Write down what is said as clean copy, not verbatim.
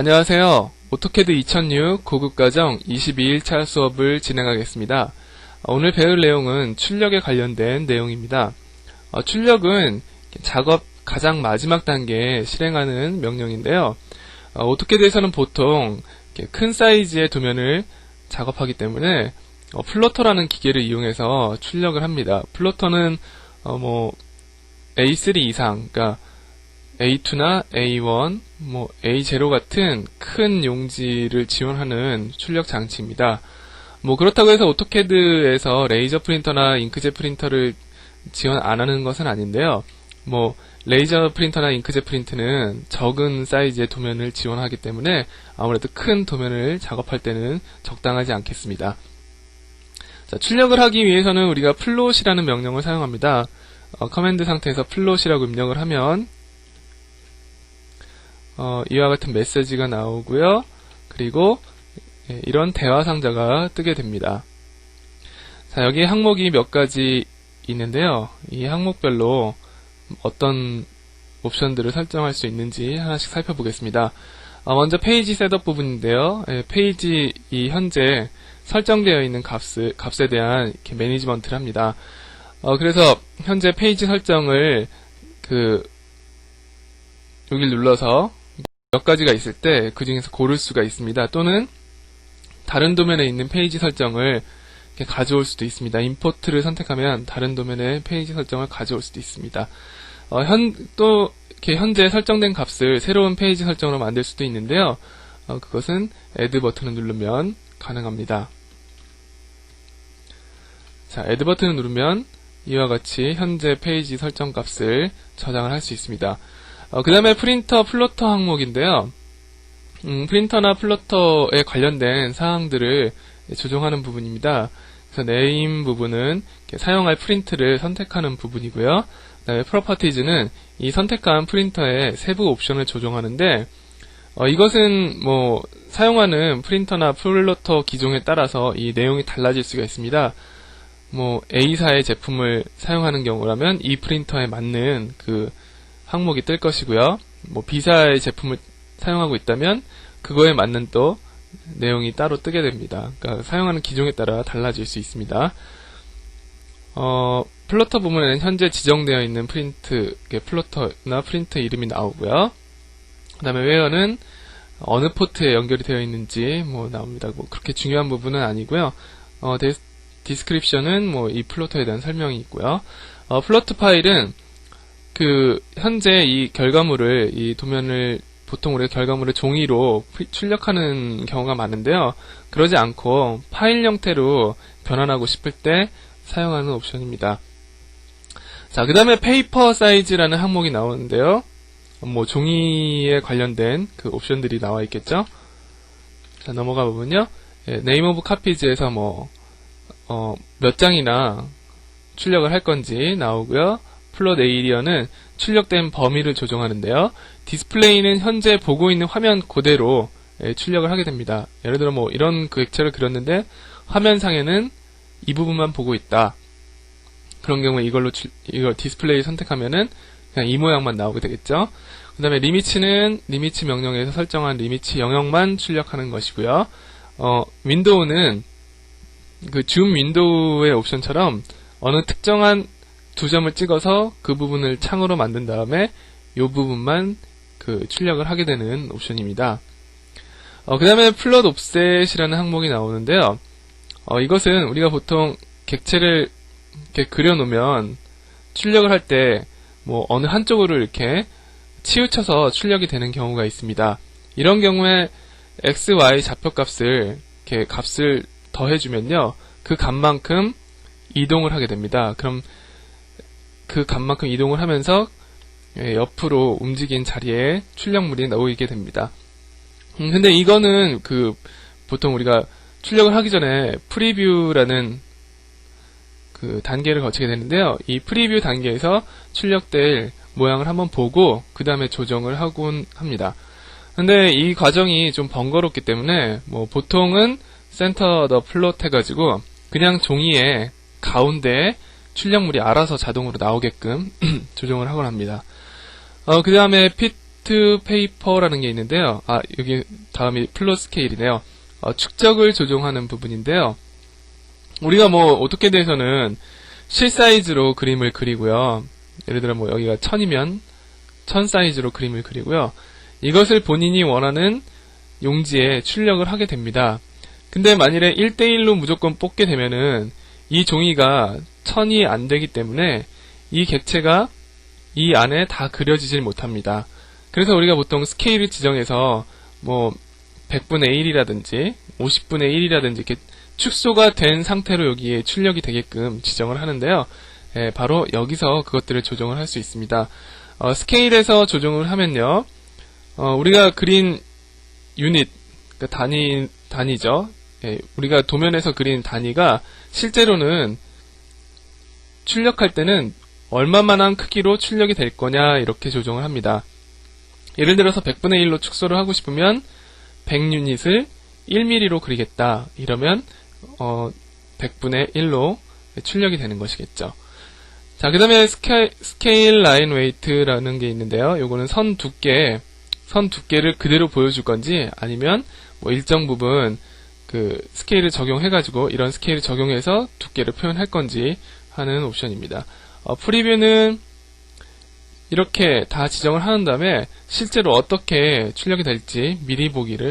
안녕하세요. 오토캐드 2006 고급과정 22일차 수업을 진행하겠습니다. 오늘 배울 내용은 출력에 관련된 내용입니다. 출력은 작업 가장 마지막 단계에 실행하는 명령인데요. 오토캐드에서는 보통 큰 사이즈의 도면을 작업하기 때문에 플로터라는 기계를 이용해서 출력을 합니다. 플로터는 A3 이상, 그러니까 A2나 A1, A0 같은 큰 용지를 지원하는 출력 장치입니다. 그렇다고 해서 오토캐드에서 레이저 프린터나 잉크젯 프린터를 지원 안 하는 것은 아닌데요. 레이저 프린터나 잉크젯 프린트는 적은 사이즈의 도면을 지원하기 때문에 아무래도 큰 도면을 작업할 때는 적당하지 않겠습니다. 자, 출력을 하기 위해서는 우리가 플롯이라는 명령을 사용합니다. 커맨드 상태에서 플롯이라고 입력을 하면 이와 같은 메시지가 나오고요. 그리고 이런 대화 상자가 뜨게 됩니다. 자, 여기 항목이 몇 가지 있는데요. 이 항목별로 어떤 옵션들을 설정할 수 있는지 하나씩 살펴보겠습니다. 먼저 페이지 셋업 부분인데요. 페이지 현재 설정되어 있는 값에 대한 이렇게 매니지먼트를 합니다. 그래서 현재 페이지 설정을 여기를 눌러서 몇 가지가 있을 때 그 중에서 고를 수가 있습니다. 또는 다른 도면에 있는 페이지 설정을 이렇게 가져올 수도 있습니다. 임포트를 선택하면 다른 도면의 페이지 설정을 가져올 수도 있습니다. 또 이렇게 현재 설정된 값을 새로운 페이지 설정으로 만들 수도 있는데요. 그것은 add 버튼을 누르면 가능합니다. 자, add 버튼을 누르면 이와 같이 현재 페이지 설정 값을 저장을 할 수 있습니다. 그 다음에 프린터, 플로터 항목인데요. 프린터나 플로터에 관련된 사항들을 조정하는 부분입니다. 그래서 네임 부분은 사용할 프린트를 선택하는 부분이고요. 그 다음에 프로퍼티즈는 이 선택한 프린터의 세부 옵션을 조정하는데, 이것은 사용하는 프린터나 플로터 기종에 따라서 이 내용이 달라질 수가 있습니다. A사의 제품을 사용하는 경우라면 이 프린터에 맞는 그 항목이 뜰 것이고요. B사의 제품을 사용하고 있다면 그거에 맞는 또 내용이 따로 뜨게 됩니다. 그러니까 사용하는 기종에 따라 달라질 수 있습니다. 플로터 부분에는 현재 지정되어 있는 플로터나 프린트 이름이 나오고요. 그 다음에 웨어는 어느 포트에 연결이 되어 있는지 나옵니다. 그렇게 중요한 부분은 아니고요. 디스크립션은 이 플로터에 대한 설명이 있고요. 플로트 파일은 현재 이 결과물을, 이 도면을, 보통 우리가 결과물을 종이로 출력하는 경우가 많은데요. 그러지 않고 파일 형태로 변환하고 싶을 때 사용하는 옵션입니다. 자, 그 다음에 페이퍼 사이즈라는 항목이 나오는데요. 종이에 관련된 그 옵션들이 나와 있겠죠? 자, 넘어가 보면요. 네임 오브 카피즈에서 몇 장이나 출력을 할 건지 나오고요. 플롯 에이리어는 출력된 범위를 조정하는데요. 디스플레이는 현재 보고 있는 화면 그대로 출력을 하게 됩니다. 예를 들어 이런 객체를 그렸는데 화면상에는 이 부분만 보고 있다. 그런 경우에 이거 디스플레이 선택하면은 그냥 이 모양만 나오게 되겠죠. 그 다음에 리미츠는 리미츠 명령에서 설정한 리미츠 영역만 출력하는 것이고요. 윈도우는 줌 윈도우의 옵션처럼 어느 특정한 두 점을 찍어서 그 부분을 창으로 만든 다음에 이 부분만 출력을 하게 되는 옵션입니다. 그 다음에 플롯 옵셋이라는 항목이 나오는데요. 이것은 우리가 보통 객체를 이렇게 그려놓으면 출력을 할 때 어느 한쪽으로 이렇게 치우쳐서 출력이 되는 경우가 있습니다. 이런 경우에 x, y 좌표값을 이렇게 값을 더해주면요, 그 값만큼 이동을 하게 됩니다. 그럼 그 값만큼 이동을 하면서 옆으로 움직인 자리에 출력물이 나오게 됩니다. 근데 이거는 보통 우리가 출력을 하기 전에 프리뷰라는 단계를 거치게 되는데요. 이 프리뷰 단계에서 출력될 모양을 한번 보고 그 다음에 조정을 하곤 합니다. 근데 이 과정이 좀 번거롭기 때문에 보통은 센터 더 플롯 해가지고 그냥 종이에 가운데에 출력물이 알아서 자동으로 나오게끔 조정을 하곤 합니다. 그 다음에 핏 플로트 페이퍼라는 게 있는데요. 여기 다음이 플롯 스케일이네요. 축적을 조정하는 부분인데요. 우리가 뭐 오토캐드에서는 실 사이즈로 그림을 그리고요. 예를 들어 뭐 여기가 1000이면 1000 사이즈로 그림을 그리고요. 이것을 본인이 원하는 용지에 출력을 하게 됩니다. 근데 만일에 1대1로 무조건 뽑게 되면은 이 종이가 1000이 안 되기 때문에 이 객체가 이 안에 다 그려지질 못합니다. 그래서 우리가 보통 스케일을 지정해서 뭐 100분의 1이라든지 50분의 1이라든지 이렇게 축소가 된 상태로 여기에 출력이 되게끔 지정을 하는데요. 바로 여기서 그것들을 조정을 할 수 있습니다. 스케일에서 조정을 하면요. 우리가 그린 유닛, 그러니까 단위죠. 우리가 도면에서 그린 단위가 실제로는 출력할 때는 얼마만한 크기로 출력이 될 거냐 이렇게 조정을 합니다. 예를 들어서 100분의 1로 축소를 하고 싶으면 100유닛을 1mm로 그리겠다. 이러면 100분의 1로 출력이 되는 것이겠죠. 자, 그 다음에 스케일 라인 웨이트라는 게 있는데요. 요거는 선 두께를 그대로 보여줄 건지 아니면 뭐 일정 부분 그 스케일을 적용해가지고 이런 스케일을 적용해서 두께를 표현할 건지 하는 옵션입니다. 프리뷰는 이렇게 다 지정을 하는 다음에 실제로 어떻게 출력이 될지 미리 보기를